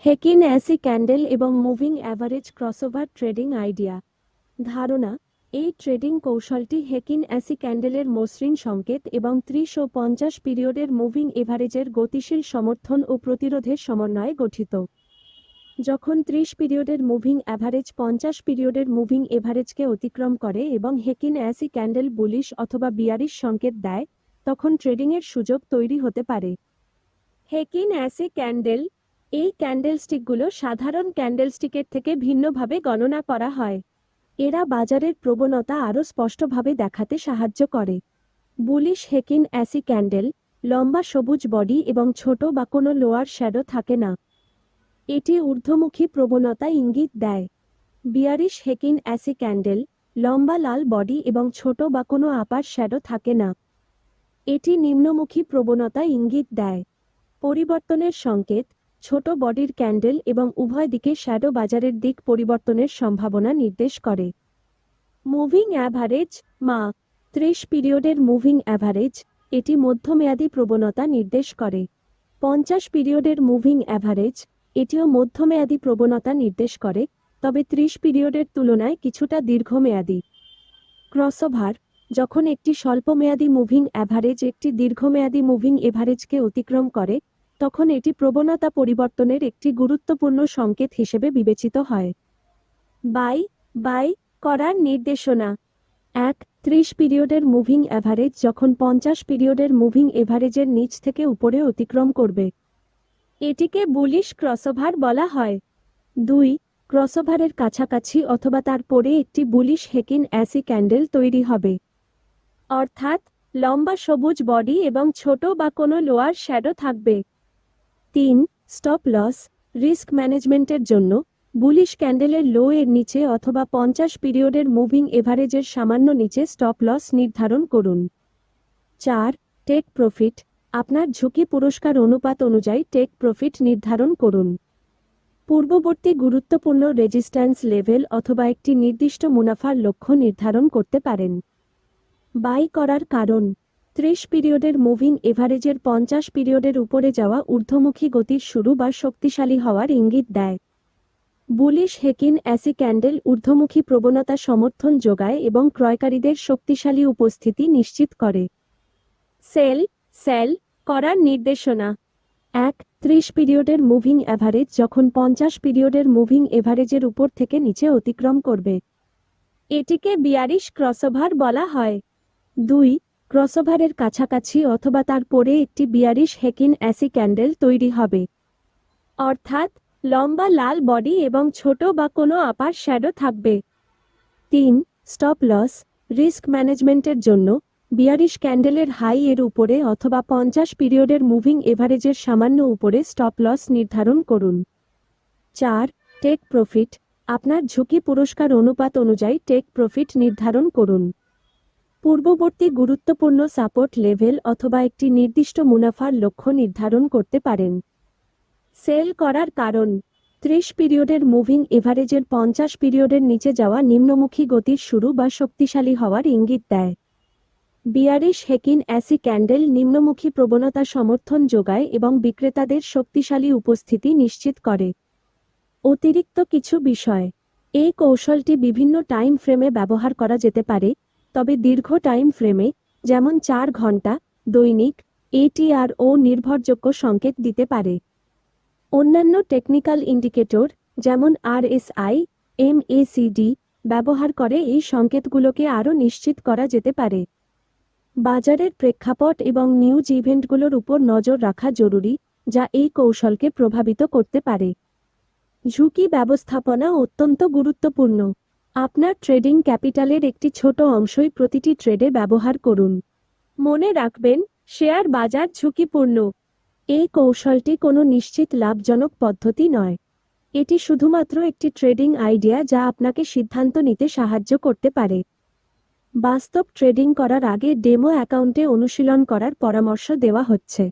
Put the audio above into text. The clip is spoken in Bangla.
হেকিন অ্যাসি ক্যান্ডেল এবং moving average crossover trading idea. ধারণা: এই ট্রেডিং কৌশলটি হেকিন অ্যাসি ক্যান্ডেলের মসৃণ সংকেত এবং 30 ও 50 পিরিয়ডের মুভিং এভারেজের গতিশীল সমর্থন ও প্রতিরোধের সমন্বয়ে গঠিত। যখন 30 পিরিয়ডের মুভিং অ্যাভারেজ 50 পিরিয়ডের মুভিং এভারেজকে অতিক্রম করে এবং হেকিন অ্যাসি ক্যান্ডেল বুলিশ অথবা বিয়ারিশ সংকেত দেয়, তখন ট্রেডিংয়ের সুযোগ তৈরি হতে পারে। হেকিন অ্যাসি ক্যান্ডেল। এই ক্যান্ডেলস্টিকগুলো সাধারণ ক্যান্ডেলস্টিকের থেকে ভিন্নভাবে গণনা করা হয়। এরা বাজারের প্রবণতা আরও স্পষ্টভাবে দেখাতে সাহায্য করে। বুলিশ হেকিন অ্যাসি ক্যান্ডেল: লম্বা সবুজ বডি এবং ছোট বা কোনো লোয়ার শ্যাডো থাকে না। এটি ঊর্ধ্বমুখী প্রবণতা ইঙ্গিত দেয়। বিয়ারিশ হেকিন অ্যাসি ক্যান্ডেল: লম্বা লাল বডি এবং ছোট বা কোনো আপার শ্যাডো থাকে না। এটি নিম্নমুখী প্রবণতা ইঙ্গিত দেয়। পরিবর্তনের সংকেত: ছোট বডির ক্যান্ডেল এবং উভয় দিকে শ্যাডো বাজারের দিক পরিবর্তনের সম্ভাবনা নির্দেশ করে। মুভিং অ্যাভারেজ মা 30 পিরিয়ডের মুভিং অ্যাভারেজ, এটি মধ্যমেয়াদী প্রবণতা নির্দেশ করে। 50 পিরিয়ডের মুভিং অ্যাভারেজ, এটিও মধ্যমেয়াদী প্রবণতা নির্দেশ করে, তবে 30 পিরিয়ডের তুলনায় কিছুটা দীর্ঘমেয়াদী। ক্রসওভার: যখন একটি স্বল্পমেয়াদী মুভিং অ্যাভারেজ একটি দীর্ঘমেয়াদী মুভিং এভারেজকে অতিক্রম করে, তখন এটি প্রবণতা পরিবর্তনের একটি গুরুত্বপূর্ণ সংকেত হিসেবে বিবেচিত হয়। বাই করার নির্দেশনা: 30 পিরিয়ডের মুভিং অ্যাভারেজ যখন 50 পিরিয়ডের মুভিং এভারেজের নিচ থেকে উপরে অতিক্রম করবে, এটিকে বুলিশ ক্রসওভার বলা হয়। 2 ক্রসওভারের কাছাকাছি অথবা তার পরে একটি বুলিশ হেকিন অ্যাসি ক্যান্ডেল তৈরি হবে, অর্থাৎ লম্বা সবুজ বডি এবং ছোট বা কোনো লোয়ার শ্যাডো থাকবে। 3 স্টপ লস রিস্ক ম্যানেজমেন্টের জন্য বুলিশ ক্যান্ডেলের লো এর নিচে অথবা 50 পিরিয়ডের মুভিং এভারেজের সামান্য নিচে স্টপ লস নির্ধারণ করুন। 4 টেক প্রফিট আপনার ঝুঁকি পুরস্কার অনুপাত অনুযায়ী টেক প্রফিট নির্ধারণ করুন। পূর্ববর্তী গুরুত্বপূর্ণ রেজিস্ট্যান্স লেভেল অথবা একটি নির্দিষ্ট মুনাফার লক্ষ্য নির্ধারণ করতে পারেন। বাই করার কারণ: 30 পিরিয়ডের মুভিং এভারেজের 50 পিরিয়ডের উপরে যাওয়া ঊর্ধ্বমুখী গতির শুরু বা শক্তিশালী হওয়ার ইঙ্গিত দেয়। বুলিশ হেকিন অ্যাসি ক্যান্ডেল ঊর্ধ্বমুখী প্রবণতা সমর্থন যোগায় এবং ক্রয়কারীদের শক্তিশালী উপস্থিতি নিশ্চিত করে। সেল করার নির্দেশনা: 30 পিরিয়ডের মুভিং অ্যাভারেজ যখন 50 পিরিয়ডের মুভিং এভারেজের উপর থেকে নিচে অতিক্রম করবে, এটিকে বিয়ারিশ ক্রসওভার বলা হয়। 2 ক্রসওভারের কাছাকাছি অথবা তার পরে একটি বিয়ারিশ হেকিন অ্যাসি ক্যান্ডেল তৈরি হবে, অর্থাৎ লম্বা লাল বডি এবং ছোট বা কোনো আপার শ্যাডো থাকবে। 3 স্টপ লস রিস্ক ম্যানেজমেন্টের জন্য বিয়ারিশ ক্যান্ডেলের হাই এর উপরে অথবা 50 পিরিয়ডের মুভিং এভারেজের সামান্য উপরে স্টপ লস নির্ধারণ করুন। 4 টেক প্রফিট আপনার ঝুঁকি পুরস্কার অনুপাত অনুযায়ী টেক প্রফিট নির্ধারণ করুন। পূর্ববর্তী গুরুত্বপূর্ণ সাপোর্ট লেভেল অথবা একটি নির্দিষ্ট মুনাফার লক্ষ্য নির্ধারণ করতে পারেন। সেল করার কারণ: 30 পিরিয়ডের মুভিং এভারেজের 50 পিরিয়ডের নিচে যাওয়া নিম্নমুখী গতির শুরু বা শক্তিশালী হওয়ার ইঙ্গিত দেয়। বিয়ারিশ হেকিন অ্যাসি ক্যান্ডেল নিম্নমুখী প্রবণতা সমর্থন যোগায় এবং বিক্রেতাদের শক্তিশালী উপস্থিতি নিশ্চিত করে। অতিরিক্ত কিছু বিষয়: এই কৌশলটি বিভিন্ন টাইম ফ্রেমে ব্যবহার করা যেতে পারে, তবে দীর্ঘ টাইম ফ্রেমে, যেমন 4 ঘন্টা, দৈনিক, এটিআরও নির্ভরযোগ্য সংকেত দিতে পারে। অন্যান্য টেকনিক্যাল ইন্ডিকেটর, যেমন আরএসআই, এমএসিডি, ব্যবহার করে এই সংকেতগুলোকে আরও নিশ্চিত করা যেতে পারে। বাজারের প্রেক্ষাপট এবং নিউজ ইভেন্টগুলোর উপর নজর রাখা জরুরি, যা এই কৌশলকে প্রভাবিত করতে পারে। ঝুঁকি ব্যবস্থাপনা অত্যন্ত গুরুত্বপূর্ণ। আপনার ট্রেডিং ক্যাপিটালের একটি ছোট অংশই প্রতিটি ট্রেডে ব্যবহার করুন। মনে রাখবেন, শেয়ার বাজার ঝুঁকিপূর্ণ। এই কৌশলটি কোনো নিশ্চিত লাভজনক পদ্ধতি নয়। এটি শুধুমাত্র একটি ট্রেডিং আইডিয়া যা আপনাকে সিদ্ধান্ত নিতে সাহায্য করতে পারে। বাস্তব ট্রেডিং করার আগে ডেমো অ্যাকাউন্টে অনুশীলন করার পরামর্শ দেওয়া হচ্ছে।